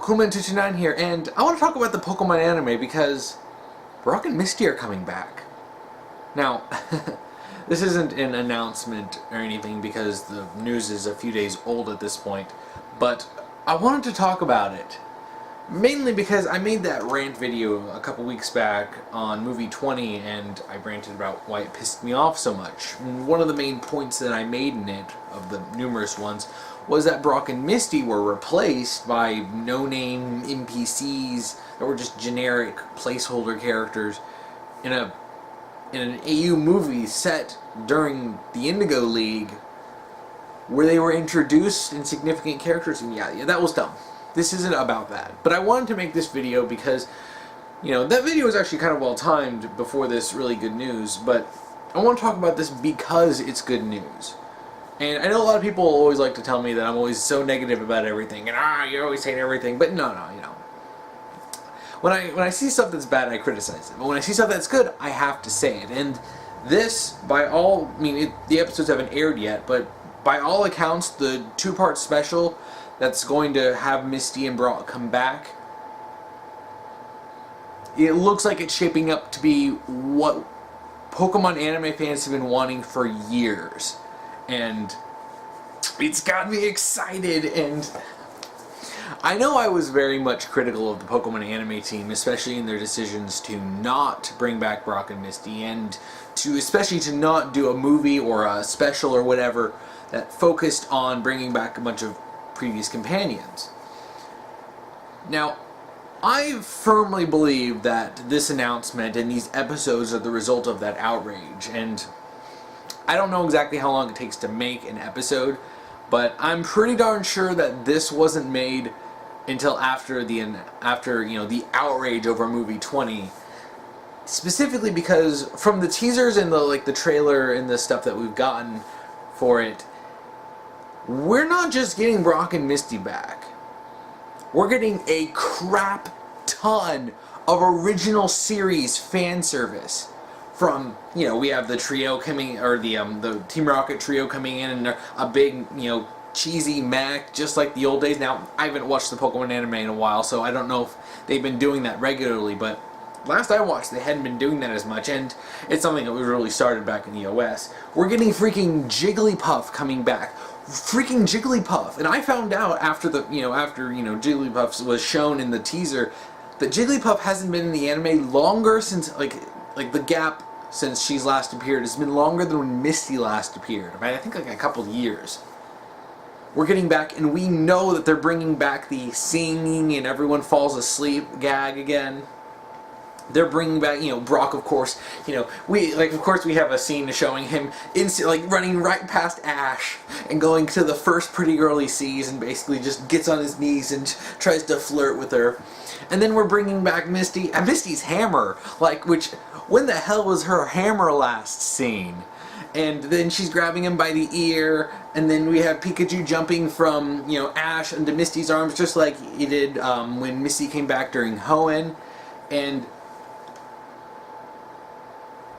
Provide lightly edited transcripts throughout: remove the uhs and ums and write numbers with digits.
Coolman229 here, and I want to talk about the Pokemon anime because Brock and Misty are coming back. Now, this isn't an announcement or anything because the news is a few days old at this point, but I wanted to talk about it. Mainly because I made that rant video a couple weeks back on movie 20 and I ranted about why it pissed me off so much. And one of the main points that I made in it, of the numerous ones, was that Brock and Misty were replaced by no-name NPCs that were just generic placeholder characters in an AU movie set during the Indigo League where they were introduced in significant characters, and yeah, that was dumb. This isn't about that. But I wanted to make this video because, you know, that video was actually kind of well timed before this really good news, but I want to talk about this because it's good news. And I know a lot of people always like to tell me that I'm always so negative about everything, and you're always saying everything, but no, you know. When I see stuff that's bad, I criticize it. But when I see stuff that's good, I have to say it. And this, by all, the episodes haven't aired yet, but by all accounts, the two-part special that's going to have Misty and Brock come back, it looks like it's shaping up to be what Pokemon anime fans have been wanting for years. And it's got me excited, and I know I was very much critical of the Pokemon anime team, especially in their decisions to not bring back Brock and Misty, and especially to not do a movie or a special or whatever that focused on bringing back a bunch of previous companions. Now, I firmly believe that this announcement and these episodes are the result of that outrage, and I don't know exactly how long it takes to make an episode, but I'm pretty darn sure that this wasn't made until after the outrage over movie 20. Specifically because from the teasers and the trailer and the stuff that we've gotten for it, we're not just getting Brock and Misty back. We're getting a crap ton of original series fan service. From, we have the trio coming, or the Team Rocket trio coming in, and they're a big, cheesy mech, just like the old days. Now, I haven't watched the Pokemon anime in a while, so I don't know if they've been doing that regularly, but last I watched, they hadn't been doing that as much, and it's something that we really started back in the OS. We're getting freaking Jigglypuff coming back. Freaking Jigglypuff! And I found out after Jigglypuff was shown in the teaser that Jigglypuff hasn't been in the anime longer since, like the gap since she's last appeared has been longer than when Misty last appeared. I think like a couple years. We're getting back, and we know that they're bringing back the singing and everyone falls asleep gag again. They're bringing back, Brock, of course. Of course we have a scene showing him running right past Ash and going to the first pretty girl he sees and basically just gets on his knees and tries to flirt with her. And then we're bringing back Misty, and Misty's hammer, when the hell was her hammer last seen? And then she's grabbing him by the ear, and then we have Pikachu jumping from, Ash into Misty's arms, just like he did when Misty came back during Hoenn. And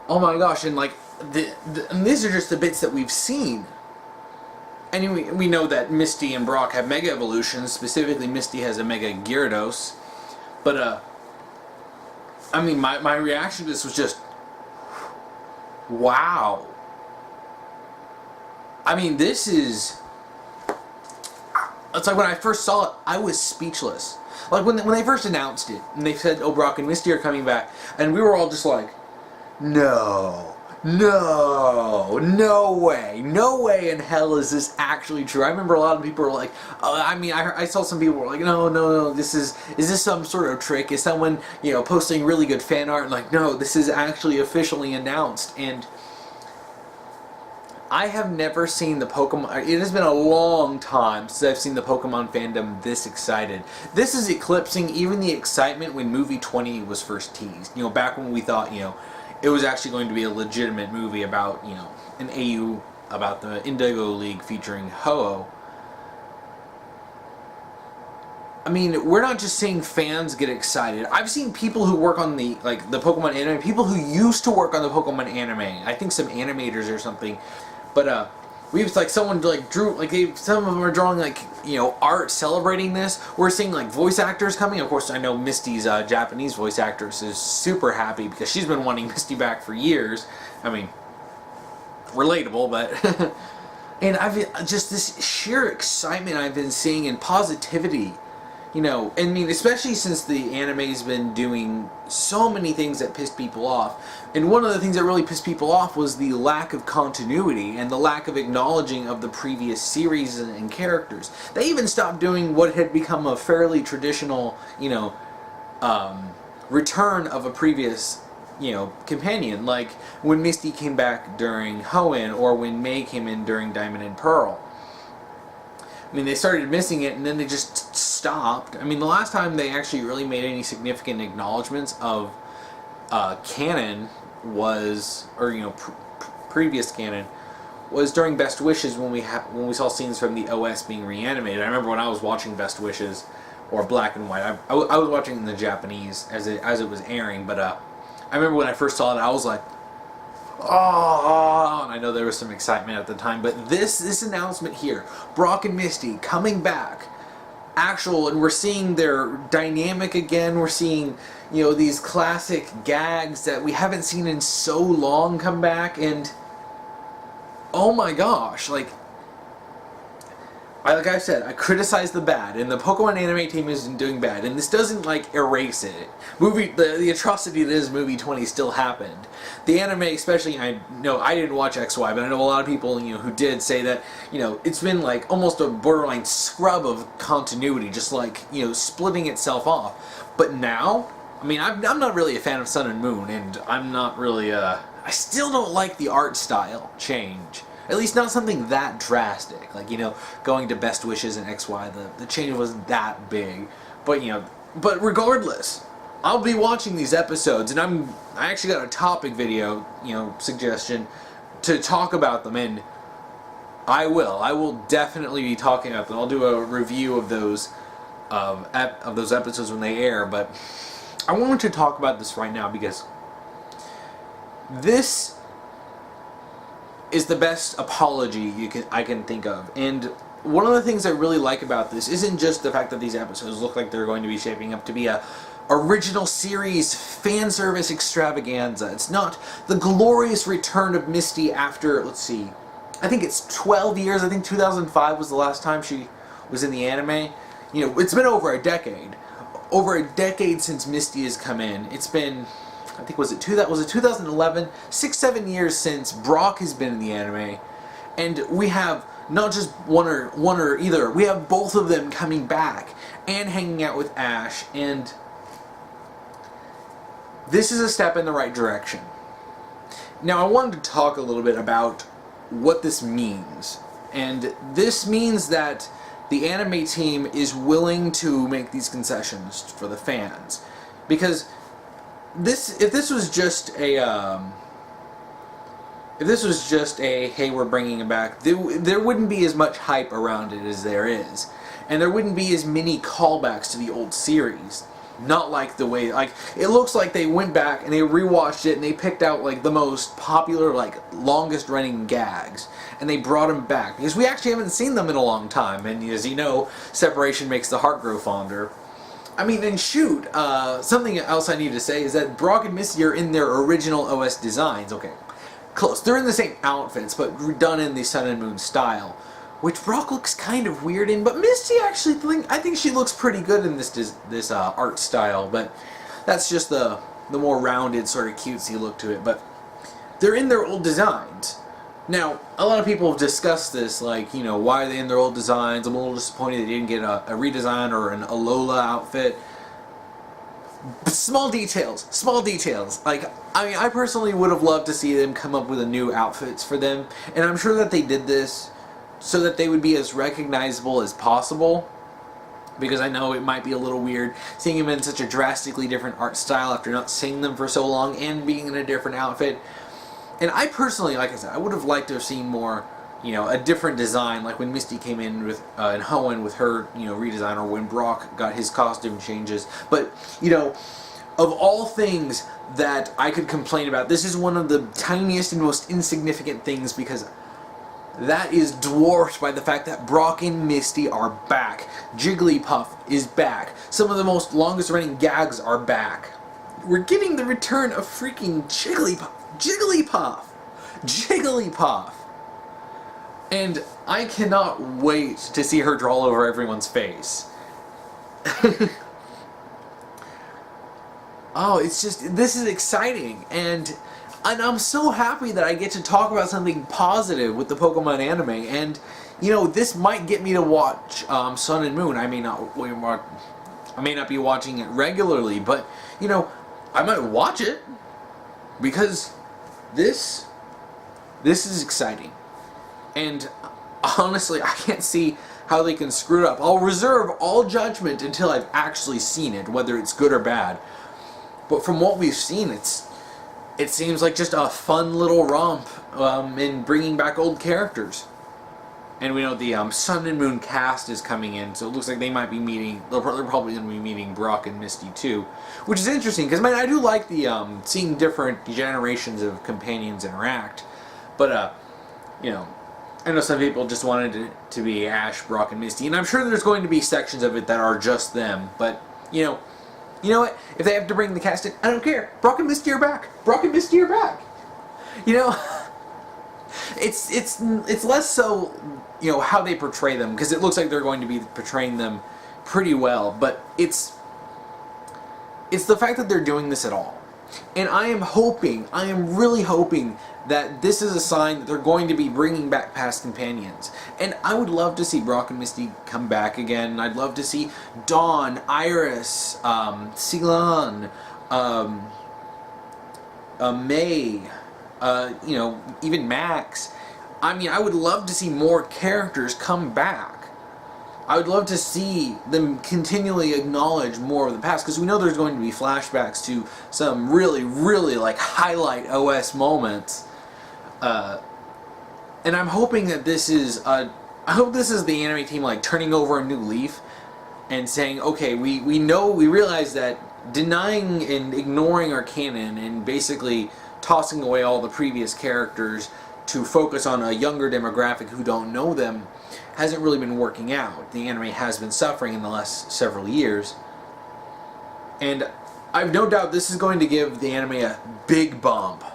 oh my gosh, and and these are just the bits that we've seen. And we know that Misty and Brock have Mega Evolutions, specifically Misty has a Mega Gyarados. But, my reaction to this was just, wow. This is, it's like when I first saw it, I was speechless. Like when they first announced it, and they said, oh, Brock and Misty are coming back, and we were all just like, no way in hell is this actually true. I remember a lot of people were like, I saw some people were like, no, is this some sort of trick? Is someone, posting really good fan art? And like, no, this is actually officially announced. And I have never seen the Pokemon, it has been a long time since I've seen the Pokemon fandom this excited. This is eclipsing even the excitement when movie 20 was first teased. Back when we thought, it was actually going to be a legitimate movie about, an AU, about the Indigo League featuring Ho-Oh. We're not just seeing fans get excited. I've seen people who work on the Pokemon anime, people who used to work on the Pokemon anime, I think some animators or something, but we've like someone like drew like some of them are drawing like art celebrating this. We're seeing like voice actors coming. Of course, I know Misty's Japanese voice actress is super happy because she's been wanting Misty back for years. I mean, relatable, but and I've just this sheer excitement I've been seeing and positivity. I mean, especially since the anime's been doing so many things that pissed people off. And one of the things that really pissed people off was the lack of continuity and the lack of acknowledging of the previous series and characters. They even stopped doing what had become a fairly traditional, return of a previous, companion. Like when Misty came back during Hoenn, or when May came in during Diamond and Pearl. I mean, they started missing it, and then they just stopped. I mean, the last time they actually really made any significant acknowledgments of canon was, or previous canon, was during Best Wishes when we saw scenes from the OS being reanimated. I remember when I was watching Best Wishes, or Black and White. I was watching in the Japanese as it was airing, but I remember when I first saw it, I was like, oh, and I know there was some excitement at the time, but this announcement here, Brock and Misty coming back, and we're seeing their dynamic again. We're seeing, these classic gags that we haven't seen in so long come back, and oh my gosh, like I said, I criticize the bad, and the Pokemon anime team isn't doing bad, and this doesn't erase it. The atrocity that is movie 20 still happened. The anime, especially, I know I didn't watch XY, but I know a lot of people who did say that it's been like almost a borderline scrub of continuity, just splitting itself off. But now, I mean, I'm not really a fan of Sun and Moon, and I'm not really I still don't like the art style change. At least not something that drastic. Like, going to Best Wishes and XY, the change wasn't that big. But, but regardless, I'll be watching these episodes, and I actually got a topic video, suggestion to talk about them, and I will definitely be talking about them. I'll do a review of those episodes when they air, but I wanted to talk about this right now because this is the best apology I can think of. And one of the things I really like about this isn't just the fact that these episodes look like they're going to be shaping up to be a original series fan service extravaganza. It's not the glorious return of Misty after, let's see, I think it's 12 years. I think 2005 was the last time she was in the anime. It's been over a decade. Over a decade since Misty has come in. It's been, I think, was it 2011? 6-7 years since Brock has been in the anime, and we have not just one or either. We have both of them coming back and hanging out with Ash, and this is a step in the right direction. Now, I wanted to talk a little bit about what this means, and this means that the anime team is willing to make these concessions for the fans, because if this was just a hey, we're bringing it back, there wouldn't be as much hype around it as there is, and there wouldn't be as many callbacks to the old series. Not like the way, it looks like they went back and they rewatched it and they picked out the most popular, longest running gags, and they brought them back because we actually haven't seen them in a long time, and as you know, separation makes the heart grow fonder. I mean, and shoot, something else I need to say is that Brock and Misty are in their original OS designs. Okay, close. They're in the same outfits, but done in the Sun and Moon style, which Brock looks kind of weird in, but Misty actually I think she looks pretty good in this art style, but that's just the more rounded, sort of cutesy look to it. But they're in their old designs. Now, a lot of people have discussed this, why are they in their old designs? I'm a little disappointed they didn't get a redesign or an Alola outfit. Small details. I personally would have loved to see them come up with new outfits for them, and I'm sure that they did this so that they would be as recognizable as possible, because I know it might be a little weird seeing them in such a drastically different art style after not seeing them for so long and being in a different outfit. And I personally, like I said, I would have liked to have seen more, a different design, like when Misty came in with in Hoenn with her, redesign, or when Brock got his costume changes. But, of all things that I could complain about, this is one of the tiniest and most insignificant things, because that is dwarfed by the fact that Brock and Misty are back. Jigglypuff is back. Some of the most longest running gags are back. We're getting the return of freaking Jigglypuff. Jigglypuff. And I cannot wait to see her draw over everyone's face. Oh, it's just, this is exciting, and I'm so happy that I get to talk about something positive with the Pokemon anime, and, you know, this might get me to watch Sun and Moon. I may not be watching it regularly, but, you know, I might watch it, because this is exciting, and honestly, I can't see how they can screw it up. I'll reserve all judgment until I've actually seen it, whether it's good or bad. But from what we've seen, it seems like just a fun little romp in bringing back old characters. And we know the Sun and Moon cast is coming in, so it looks like they might be meeting. They're probably going to be meeting Brock and Misty too, which is interesting because I do like the seeing different generations of companions interact. But you know, I know some people just wanted it to be Ash, Brock, and Misty, and I'm sure there's going to be sections of it that are just them. But you know what? If they have to bring the cast in, I don't care. Brock and Misty are back. Brock and Misty are back. You know, it's less so, you know, how they portray them, because it looks like they're going to be portraying them pretty well. But it's the fact that they're doing this at all. And I am really hoping that this is a sign that they're going to be bringing back past companions. And I would love to see Brock and Misty come back again. I'd love to see Dawn, Iris, Ceylon, May, you know, even Max. I mean, I would love to see more characters come back. I would love to see them continually acknowledge more of the past, because we know there's going to be flashbacks to some really, really like highlight OS moments. And I'm hoping that this is I hope this is the anime team like turning over a new leaf and saying, okay, we realize that denying and ignoring our canon and basically tossing away all the previous characters to focus on a younger demographic who don't know them hasn't really been working out. The anime has been suffering in the last several years. And I've no doubt this is going to give the anime a big bump.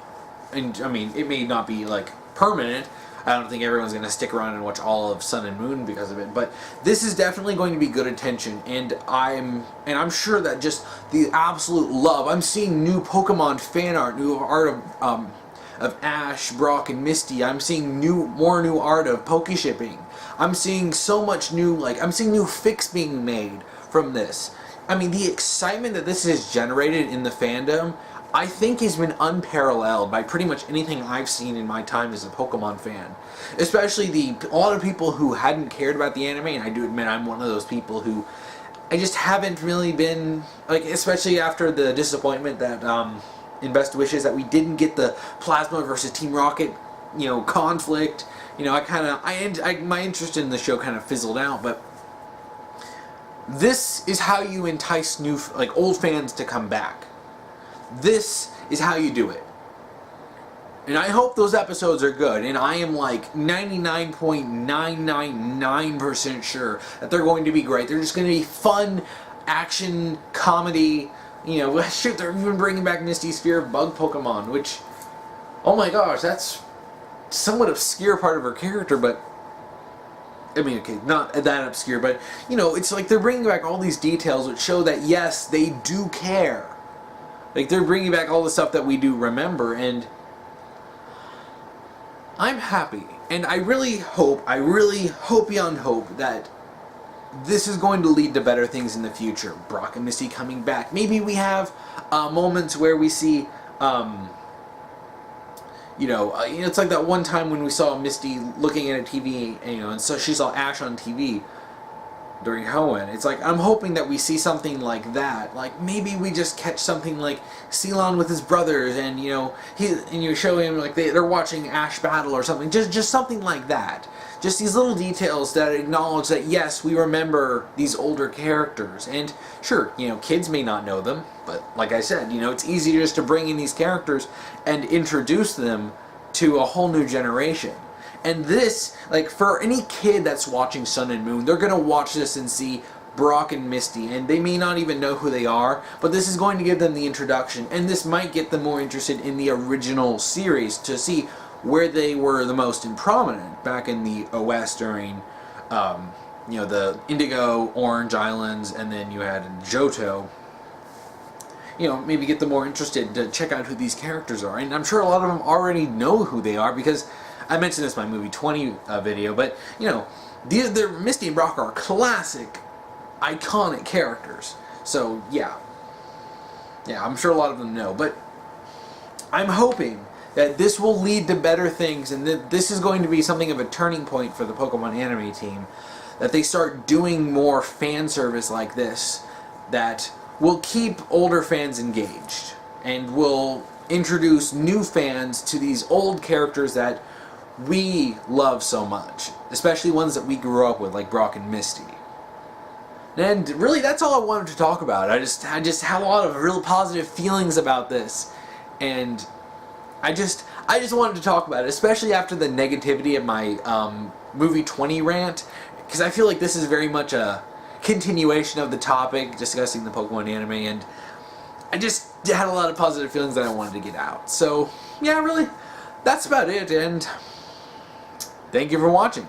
And I mean, it may not be like permanent. I don't think everyone's going to stick around and watch all of Sun and Moon because of it, but this is definitely going to be good attention, and I'm sure that just the absolute love. I'm seeing new Pokemon fan art, new art of Ash, Brock, and Misty. I'm seeing more new art of Pokeshipping. I'm seeing so much new, I'm seeing new fics being made from this. I mean, the excitement that this has generated in the fandom, I think, has been unparalleled by pretty much anything I've seen in my time as a Pokemon fan. Especially a lot of people who hadn't cared about the anime, and I do admit I'm one of those people who I just haven't really been, especially after the disappointment that in Best Wishes that we didn't get the Plasma versus Team Rocket, conflict. My interest in the show kind of fizzled out, but this is how you entice new, old fans to come back. This is how you do it. And I hope those episodes are good, and I am 99.999% sure that they're going to be great. They're just going to be fun, action, comedy. Shoot, they're even bringing back Misty's Sphere of Bug Pokemon, which, oh my gosh, that's somewhat obscure part of her character, but I mean, okay, not that obscure, but, it's like they're bringing back all these details which show that, yes, they do care. They're bringing back all the stuff that we do remember, and I'm happy. And I really hope beyond hope that this is going to lead to better things in the future. Brock and Misty coming back. Maybe we have moments where we see, it's like that one time when we saw Misty looking at a TV, and so she saw Ash on TV during Hoenn. It's like, I'm hoping that we see something like that. Maybe we just catch something like Ceylon with his brothers, and you show him they're watching Ash battle or something. Just something like that. Just these little details that acknowledge that, yes, we remember these older characters. And sure, kids may not know them, but like I said, it's easier just to bring in these characters and introduce them to a whole new generation. And this, like, for any kid that's watching Sun and Moon, they're going to watch this and see Brock and Misty, and they may not even know who they are, but this is going to give them the introduction, and this might get them more interested in the original series to see where they were the most prominent back in the OS during, you know, the Indigo, Orange Islands, and then you had Johto. You know, maybe get them more interested to check out who these characters are, and I'm sure a lot of them already know who they are because I mentioned this in my Movie 20 video, but, you know, Misty and Brock are classic, iconic characters. So, yeah. Yeah, I'm sure a lot of them know. But I'm hoping that this will lead to better things, and that this is going to be something of a turning point for the Pokemon anime team. That they start doing more fan service like this that will keep older fans engaged and will introduce new fans to these old characters that we love so much, especially ones that we grew up with, like Brock and Misty. And really, that's all I wanted to talk about. I just had a lot of real positive feelings about this, and I just wanted to talk about it, especially after the negativity of my Movie 20 rant, because I feel like this is very much a continuation of the topic, discussing the Pokemon anime, and I just had a lot of positive feelings that I wanted to get out. So, yeah, really, that's about it, and thank you for watching.